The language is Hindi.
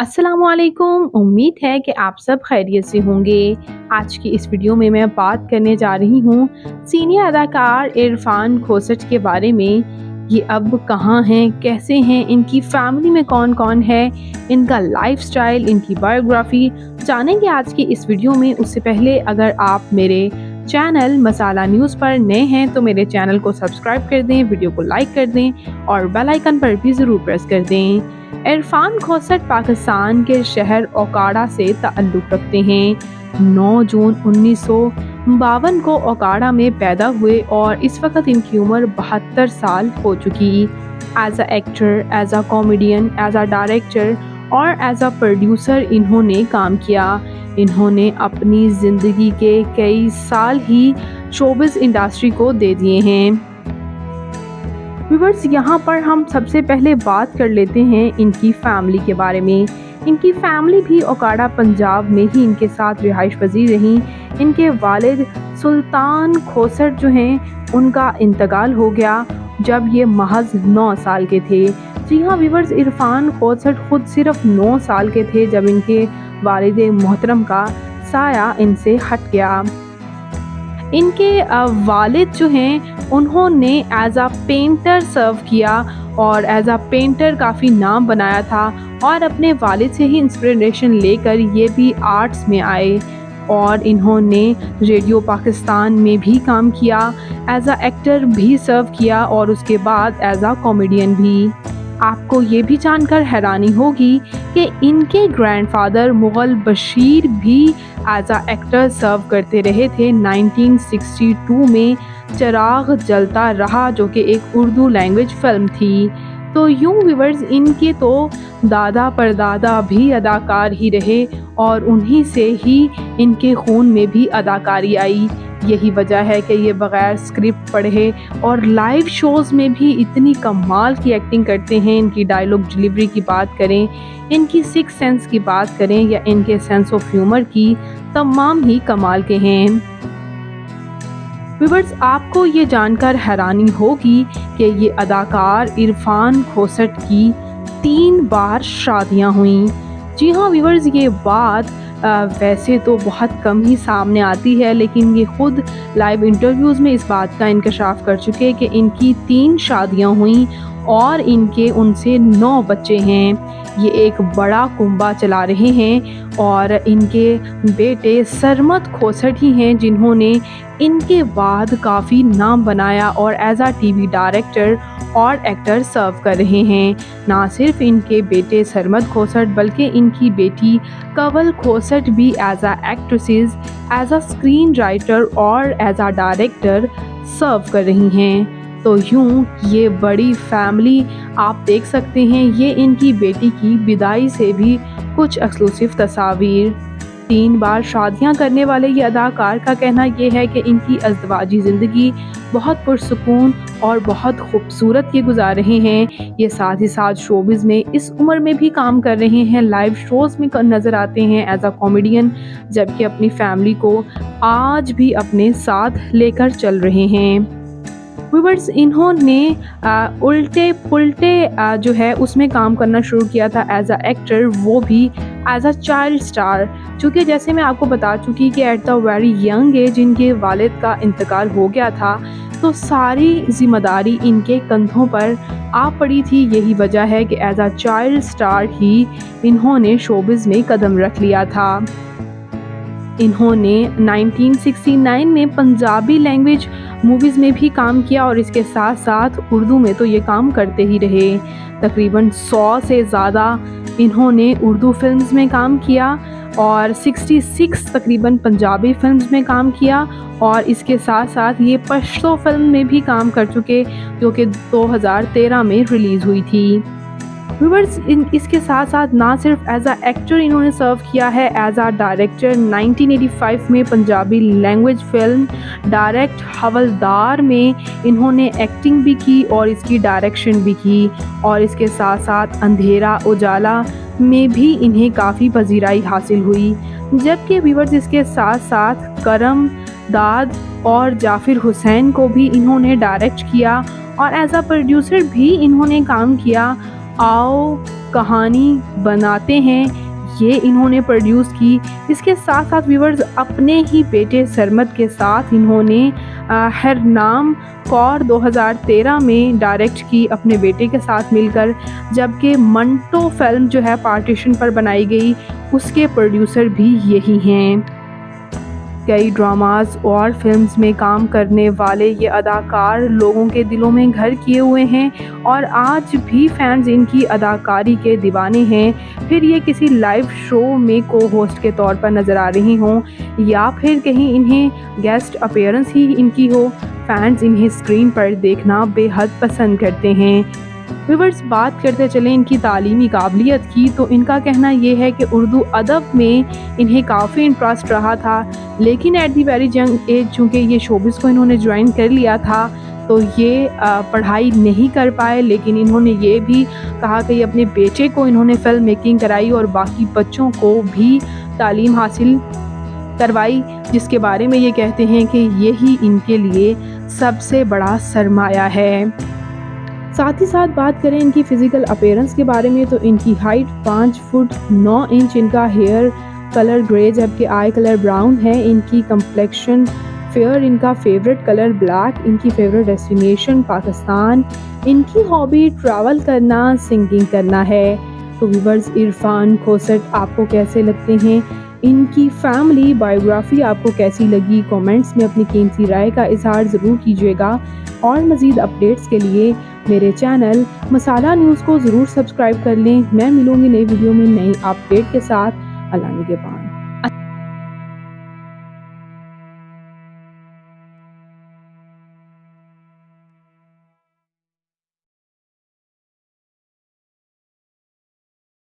अस्सलामुअलैकुम। उम्मीद है कि आप सब खैरियत से होंगे। आज की इस वीडियो में मैं बात करने जा रही हूँ सीनियर अदाकार इरफान खोसट के बारे में। ये अब कहाँ हैं, कैसे हैं, इनकी फैमिली में कौन-कौन है, इनका लाइफस्टाइल, इनकी बायोग्राफी जानेंगे आज की इस वीडियो में। उससे पहले अगर आप मेरे चैनल मसाला न्यूज़ पर नए हैं तो मेरे चैनल को सब्सक्राइब कर दें, वीडियो को लाइक कर दें और बेल आइकन पर भी ज़रूर प्रेस कर दें। इरफान खोसट पाकिस्तान के शहर ओकाड़ा से ताल्लुक़ रखते हैं। 9 जून 1952 को ओकाड़ा में पैदा हुए और इस वक्त इनकी उम्र 72 साल हो चुकी। As a actor, as a comedian, as a director और एज अ प्रोड्यूसर इन्होंने काम किया। इन्होंने अपनी ज़िंदगी के कई साल ही शोबिज़ इंडस्ट्री को दे दिए हैं। व्यूअर्स, यहाँ पर हम सबसे पहले बात कर लेते हैं इनकी फैमिली के बारे में। इनकी फैमिली भी ओकाड़ा पंजाब में ही इनके साथ रिहाइश पजीर रहीं। इनके वालिद सुल्तान खोसट जो हैं उनका इंतकाल हो गया जब ये महज 9 साल के थे। जी हाँ व्यूअर्स, इरफान खोसट खुद सिर्फ 9 साल के थे जब इनके वालिद मोहतरम का साया इनसे हट गया। इनके वालिद जो हैं उन्होंने एज अ पेंटर सर्व किया और एज अ पेंटर काफ़ी नाम बनाया था और अपने वालिद से ही इंस्पिरेशन लेकर ये भी आर्ट्स में आए और इन्होंने रेडियो पाकिस्तान में भी काम किया, एज अ एक्टर भी सर्व किया और उसके बाद एज अ कॉमेडियन भी। आपको ये भी जानकर हैरानी होगी कि इनके ग्रैंडफादर मुग़ल बशीर भी एज अ एक्टर सर्व करते रहे थे। 1962 में चिराग जलता रहा जो कि एक उर्दू लैंग्वेज फ़िल्म थी। तो यूँ व्यूअर्स, इनके तो दादा परदादा भी अदाकार ही रहे और उन्हीं से ही इनके खून में भी अदाकारी आई। यही वजह है कि ये बग़ैर स्क्रिप्ट पढ़े और लाइव शोज़ में भी इतनी कमाल की एक्टिंग करते हैं। इनकी डायलॉग डिलीवरी की बात करें, इनकी सिक्स सेंस की बात करें या इनके सेंस ऑफ ह्यूमर की, तमाम ही कमाल के हैं। व्यूअर्स, आपको ये जानकर हैरानी होगी कि ये अदाकार इरफान खोसट की 3 बार शादियां हुईं। जी हाँ व्यूअर्स, ये बात वैसे तो बहुत कम ही सामने आती है, लेकिन ये खुद लाइव इंटरव्यूज़ में इस बात का इंकशाफ कर चुके कि इनकी 3 शादियां हुईं और इनके उनसे 9 बच्चे हैं। ये एक बड़ा कुंबा चला रहे हैं और इनके बेटे सरमत खोसट ही हैं जिन्होंने इनके बाद काफ़ी नाम बनाया और एज आ टीवी डायरेक्टर और एक्टर सर्व कर रहे हैं। ना सिर्फ इनके बेटे सरमत खोसट बल्कि इनकी बेटी कवल खोसट भी एज आ एक्ट्रेसेस, एज आ स्क्रीन राइटर और एज आ डायरेक्टर सर्व कर रही हैं। तो यूँ ये बड़ी फैमिली आप देख सकते हैं। ये इनकी बेटी की विदाई से भी कुछ एक्सक्लूसिव तस्वीर। 3 बार शादियां करने वाले ये अदाकार का कहना ये है कि इनकी अज़दवाजी ज़िंदगी बहुत पुरसुकून और बहुत खूबसूरत ये गुजार रहे हैं। ये साथ ही साथ शोबिज़ में इस उम्र में भी काम कर रहे हैं, लाइव शोज़ में नज़र आते हैं एज अ कॉमेडियन, जबकि अपनी फैमिली को आज भी अपने साथ लेकर चल रहे हैं। व्यूअर्स, इन्होंने उल्टे पुल्टे जो है उसमें काम करना शुरू किया था एज अ एक्टर, वो भी एज अ चाइल्ड स्टार। चूँकि जैसे मैं आपको बता चुकी कि at the very young age इनके वालिद का इंतकाल हो गया था, तो सारी ज़िम्मेदारी इनके कंधों पर आ पड़ी थी। यही वजह है कि एज अ चाइल्ड स्टार ही इन्होंने शोबिज़ में कदम रख लिया था। इन्होंने 1969 में पंजाबी लैंग्वेज मूवीज़ में भी काम किया और इसके साथ साथ उर्दू में तो ये काम करते ही रहे। तकरीबन 100 से ज़्यादा इन्होंने उर्दू फिल्म्स में काम किया और 66 तकरीबन पंजाबी फिल्म्स में काम किया और इसके साथ साथ ये पश्तो फिल्म में भी काम कर चुके जो कि 2013 में रिलीज़ हुई थी। व्यूअर्स, इसके साथ साथ ना सिर्फ एज अ एक्टर इन्होंने सर्व किया है, एज अ डायरेक्टर 1985 में पंजाबी लैंग्वेज फिल्म डायरेक्ट हवलदार में इन्होंने एक्टिंग भी की और इसकी डायरेक्शन भी की और इसके साथ साथ अंधेरा उजाला में भी इन्हें काफ़ी पजीराई हासिल हुई। जबकि व्यूअर्स, इसके साथ साथ करम दाद और जाफिर हुसैन को भी इन्होंने डायरेक्ट किया और एज अ प्रोड्यूसर भी इन्होंने काम किया। आओ कहानी बनाते हैं ये इन्होंने प्रोड्यूस की। इसके साथ साथ व्यूअर्स अपने ही बेटे सरमद के साथ इन्होंने हरनाम कौर 2013 में डायरेक्ट की अपने बेटे के साथ मिलकर, जबकि मंटो फिल्म जो है पार्टीशन पर बनाई गई उसके प्रोड्यूसर भी यही हैं। कई ड्रामाज और फिल्म्स में काम करने वाले ये अदाकार लोगों के दिलों में घर किए हुए हैं और आज भी फैंस इनकी अदाकारी के दीवाने हैं। फिर ये किसी लाइव शो में को होस्ट के तौर पर नज़र आ रही हों या फिर कहीं इन्हें गेस्ट अपीयरेंस ही इनकी हो, फैंस इन्हें स्क्रीन पर देखना बेहद पसंद करते हैं। व्यूअर्स, बात करते चलें इनकी तालीमी काबिलियत की, तो इनका कहना ये है कि उर्दू अदब में इन्हें काफ़ी इंटरेस्ट रहा था, लेकिन at the very young age चूँकि ये शोबिस को इन्होंने ज्वाइन कर लिया था तो ये पढ़ाई नहीं कर पाए। लेकिन इन्होंने ये भी कहा कि अपने बेटे को इन्होंने फ़िल्म मेकिंग कराई और बाकी बच्चों को भी तालीम हासिल करवाई, जिसके बारे में ये कहते हैं कि यही इनके लिए सबसे बड़ा सरमाया है। साथ ही साथ बात करें इनकी फ़िज़िकल अपीयरेंस के बारे में, तो इनकी हाइट 5 फुट 9 इंच, इनका हेयर कलर ग्रे जबकि आई कलर ब्राउन है, इनकी कंप्लेक्शन फेयर, इनका फेवरेट कलर ब्लैक, इनकी फेवरेट डेस्टिनेशन पाकिस्तान, इनकी हॉबी ट्रैवल करना, सिंगिंग करना है। तो व्यूअर्स, इरफान खोसट आपको कैसे लगते हैं, इनकी फैमिली बायोग्राफी आपको कैसी लगी, कमेंट्स में अपनी कीमती राय का इजहार ज़रूर कीजिएगा और मज़ीद अपडेट्स के लिए मेरे चैनल मसाला न्यूज़ को ज़रूर सब्सक्राइब कर लें। मैं मिलूँगी नई वीडियो में नई अपडेट के साथ। अल्लाह निगहबान।